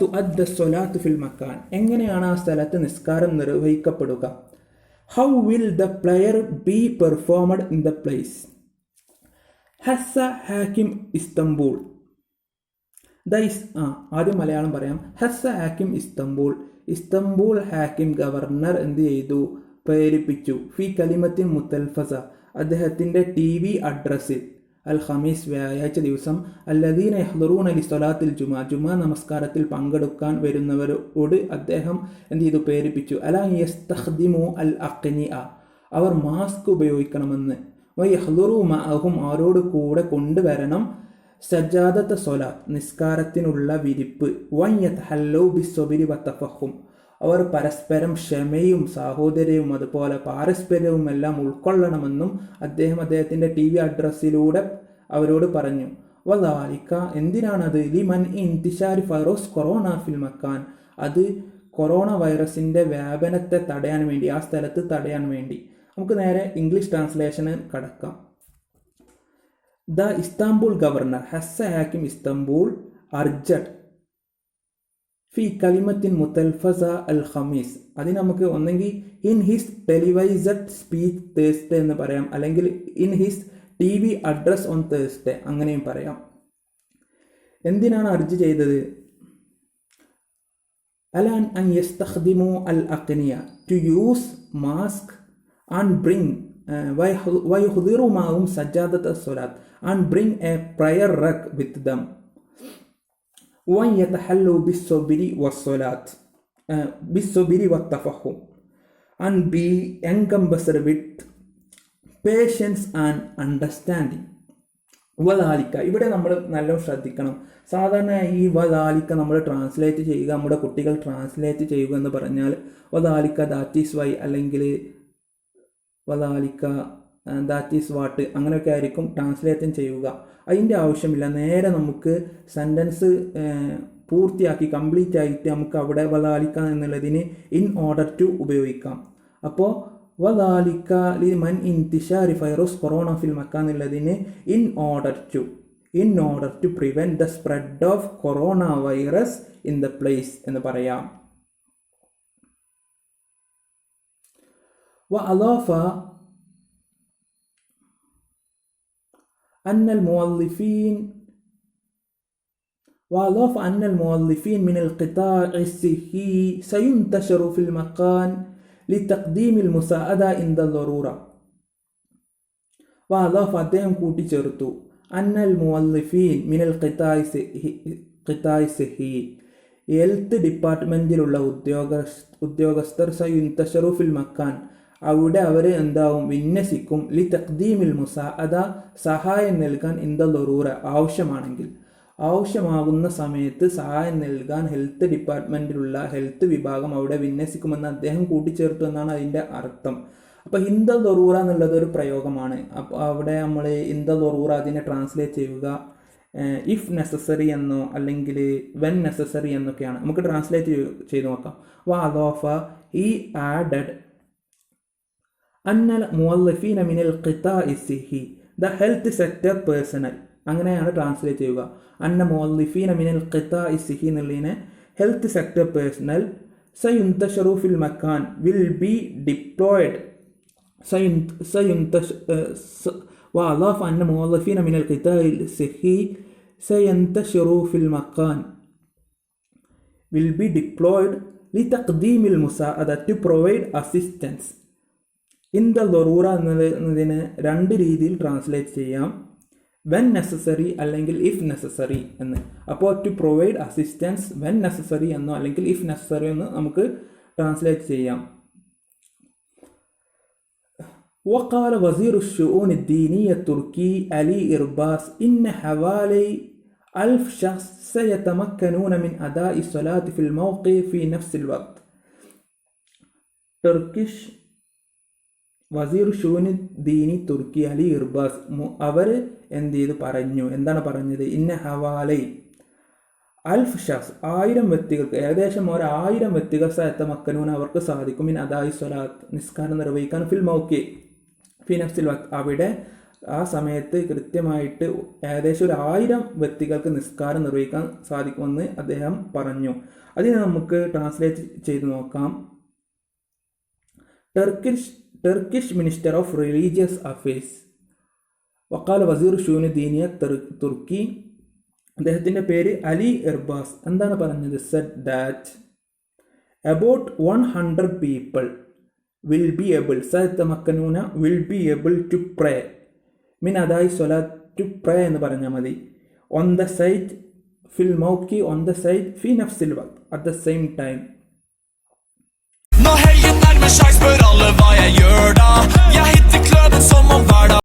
തുഅദ്ദ സ്വലാത്തു ഫിൽ മക്കാൻ, എങ്ങനെയാണ് ആ സ്ഥലത്ത് നിസ്കാരം നിർവഹിക്കപ്പെടുക. How will the prayer be performed in the place. ഹസ്സ ഹാക്കിം ഇസ്തംബൂൾ. ആദ്യം മലയാളം പറയാം. ഹസ്സ ഹാക്കിം ഇസ്തംബൂൾ. ഇസ്തംബൂൾ ഹാക്കിം ഗവർണർ എന്ത് ചെയ്തു? പ്രേരിപ്പിച്ചു. ഫി കലിമത്തിൻ മുത്തൽഫസ, അദ്ദേഹത്തിൻ്റെ TV അഡ്രസ്സിൽ, അൽ ഖമീസ് വ്യാഴാഴ്ച ദിവസം, അല്ലദീന യഹ്ദറൂന ലിസ്വലാത്തിൽ ജുമാ നമസ്കാരത്തിൽ പങ്കെടുക്കാൻ വരുന്നവരോട് അദ്ദേഹം എന്ത് ചെയ്തു? പ്രേരിപ്പിച്ചു. അലാ യസ്തഖ്ദിമു അൽ അഖ്നിഅ, അവർ മാസ്ക് ഉപയോഗിക്കണമെന്ന്. വയഹ്ദറു മഅഹും, അവരോട് കൂടെ കൊണ്ടുവരണം, സജ്ജാദത്ത സ്വലാത്ത്, നിസ്കാരത്തിനുള്ള വിരിപ്പ്. വയതഹല്ലൗ ബിസ്സബ്രി വതഫഹും, അവർ പരസ്പരം ക്ഷമയും സാഹോദര്യവും അതുപോലെ പാരസ്പര്യവും എല്ലാം ഉൾക്കൊള്ളണമെന്നും അദ്ദേഹം അദ്ദേഹത്തിൻ്റെ TV അഡ്രസ്സിലൂടെ അവരോട് പറഞ്ഞു. വദാലിക, എന്തിനാണത്? ലിമൻ ഇന്തിശാരി ഫൈറോസ് കൊറോണ ഫിൽ മക്കാൻ, അത് കൊറോണ വൈറസിൻ്റെ വ്യാപനത്തെ തടയാൻ വേണ്ടി, ആ സ്ഥലത്ത് തടയാൻ വേണ്ടി. നമുക്ക് നേരെ ഇംഗ്ലീഷ് ട്രാൻസ്ലേഷന് കടക്കാം. ദ ഇസ്താംബുൾ ഗവർണർ ഹസ്സ ഹാക്കിം ഇസ്താംബുൾ അർജഡ് ഫി കലിമത്തിൻ മുത്തൽഫസ അൽ ഖമീസ്. അതിന് നമുക്ക് ഒന്നെങ്കിൽ in his televised speech Thursday എന്ന് പറയാം, അല്ലെങ്കിൽ in his TV address on Thursday, അങ്ങനെയും പറയാം. എന്തിനാണ് അർജ് ചെയ്തത്? അലാൻ അൻ യസ്തഖ്ദിമു അൽ അഖ്നിയ, to use mask and bring വയഹ്ദിറു മാഹും സജ്ജാദത സ്വലാത്ത് and bring a prayer rug with them. وَيَتَحَلُّوا بِالصَّبْرِ وَالصَّلَاةِ بِالصَّبْرِ وَالتَّفَهُّمِ, and be encompassed with patience and understanding. വദാലിക്ക, ഇവിടെ നമ്മൾ നല്ലോണം ശ്രദ്ധിക്കണം. സാധാരണ ഈ വദാലിക്ക നമ്മൾ ട്രാൻസ്ലേറ്റ് ചെയ്യുക, നമ്മുടെ കുട്ടികൾ ട്രാൻസ്ലേറ്റ് ചെയ്യുക എന്ന് പറഞ്ഞാൽ വദാലിക്ക ദാറ്റ് ഈസ് വൈ, അല്ലെങ്കിൽ വദാലിക്ക ദാറ്റ് ഈസ് വാട്ട്, അങ്ങനെയൊക്കെ ആയിരിക്കും ട്രാൻസ്ലേഷൻ ചെയ്യുക. അതിൻ്റെ ആവശ്യമില്ല. നേരെ നമുക്ക് സെൻറ്റൻസ് പൂർത്തിയാക്കി കംപ്ലീറ്റ് ആയിട്ട് നമുക്ക് അവിടെ വദാലിക്ക എന്നുള്ളതിന് ഇൻ ഓർഡർ ടു ഉപയോഗിക്കാം. അപ്പോൾ വദാലിക്ക ലിമൻ ഇന്തിശാരി ഫൈറോസ് കൊറോണ ഫിൽ മക്ക എന്നുള്ളതിന് in order to prevent the spread of corona virus in the place എന്ന് പറയാം. വഅളാഫ أن الموظفين من القطاع الصحي سينتشر في المكان لتقديم المساعدة عند الضرورة. وأضاف അദ്ദേഹം കൂട്ടിച്ചേർത്തു أن الموظفين من القطاع الصحي, ഹെൽത്ത് ഡിപ്പാർട്ട്മെൻറ്റിലുള്ള ഉദ്യോഗസ്ഥർ സയുന്തഷറു ഫിൽ മക്കാൻ, അവിടെ അവർ എന്താവും? വിന്യസിക്കും. ലി തഖ്ദീമിൽ മുസാഅദ, സഹായം നൽകാൻ, ഇന്ദ ലറൂറ, ആവശ്യമാകുന്ന സമയത്ത് സഹായം നൽകാൻ ഹെൽത്ത് ഡിപ്പാർട്ട്മെൻറ്റിലുള്ള ഹെൽത്ത് വിഭാഗം അവിടെ വിന്യസിക്കുമെന്ന് അദ്ദേഹം കൂട്ടിച്ചേർത്തു എന്നാണ് അതിൻ്റെ അർത്ഥം. അപ്പോൾ ഇന്ദ ലറൂറ എന്നുള്ളത് ഒരു പ്രയോഗമാണ്. അപ്പോൾ അവിടെ നമ്മൾ ഇന്ദ ലറൂറ അതിനെ ട്രാൻസ്ലേറ്റ് ചെയ്യുക ഇഫ് നെസസറി എന്നോ അല്ലെങ്കിൽ വെൻ നെസസറി എന്നൊക്കെയാണ്. നമുക്ക് ട്രാൻസ്ലേറ്റ് ചെയ്ത് നോക്കാം. വഅളാഫ, ഹി ആഡഡ് അന്നൽ മുവല്ലഫീന മിനൽ ഖിതാഇ സിഹി, ദ ഹെൽത്ത് സെക്ടർ പേഴ്സണൽ, അങ്ങനെയാണ് ട്രാൻസ്ലേറ്റ് ചെയ്യുക. അന്ന മുവല്ലഫീന മിനൽ ഖിതാഇ സിഹി എന്നുള്ളതിനെ ഹെൽത്ത് സെക്ടർ പേഴ്സണൽ സയുന്തഷറു ഫിൽ മക്കാൻ, will be deployed. وأضاف أن الموظفين من القطاع الصحي سينتشروا في المكان will be deployed لتقديم المساعدة to provide assistance. in the ضرورة എന്നതിനെ രണ്ട് രീതിയിൽ ട്രാൻസ്ലേറ്റ് ചെയ്യാം. when necessary അല്ലെങ്കിൽ if necessary എന്ന്. അപ്പോൾ to provide assistance when necessary എന്നോ അല്ലെങ്കിൽ if necessary എന്ന് നമുക്ക് ട്രാൻസ്ലേറ്റ് ചെയ്യാം. وقال وزير الشؤون الدينية التركي علي إرباس إن حوالي 1000 شخص سيتمكنون من أداء الصلاة في الموقع في نفس الوقت. ടർക്കിഷ് വസീർ ഷൂൻ ദീനി തുർക്കി അലി ഇർബാസ് അവർ എന്താണ് പറഞ്ഞത്? ഇന്ന ഹവാലൈ 1000 ഷഖ്സ്, 1000 വ്യക്തികൾക്ക്, ഏകദേശം 1000 വ്യക്തികൾ സയത്തമക്കനൂൻ അവർക്ക് സാധിക്കും ഇൻ അദായി സ്വലാത്ത്, നിസ്കാരം നിർവഹിക്കാൻ, ഫിൽ മൗക്കി ഫി നഫ്സിൽ വഖ്ത്, അവിടെ ആ സമയത്ത് കൃത്യമായിട്ട് ഏകദേശം 1000 വ്യക്തികൾക്ക് നിസ്കാരം നിർവഹിക്കാൻ സാധിക്കുമെന്ന് അദ്ദേഹം പറഞ്ഞു. അതിനെ നമുക്ക് ട്രാൻസ്ലേറ്റ് ചെയ്ത് നോക്കാം. Turkish minister of religious affairs വക്കാല വസീർ ഷൂന് ദീനിയ തുർക്കി, അദ്ദേഹത്തിൻ്റെ പേര് അലി എർബാസ്, എന്താണ് പറഞ്ഞത്? Said that about 100 people will be able സയത്തമക്കനൂന will be able to pray min അതായി സ്വലാത്ത് to pray എന്ന് പറഞ്ഞാൽ മതി. on the site fil mawqi on the site fi nafsil waqt at the same time. Nå helgen nærmer seg, spør alle hva jeg gjør da. Jeg hitter kløven som om hver dag.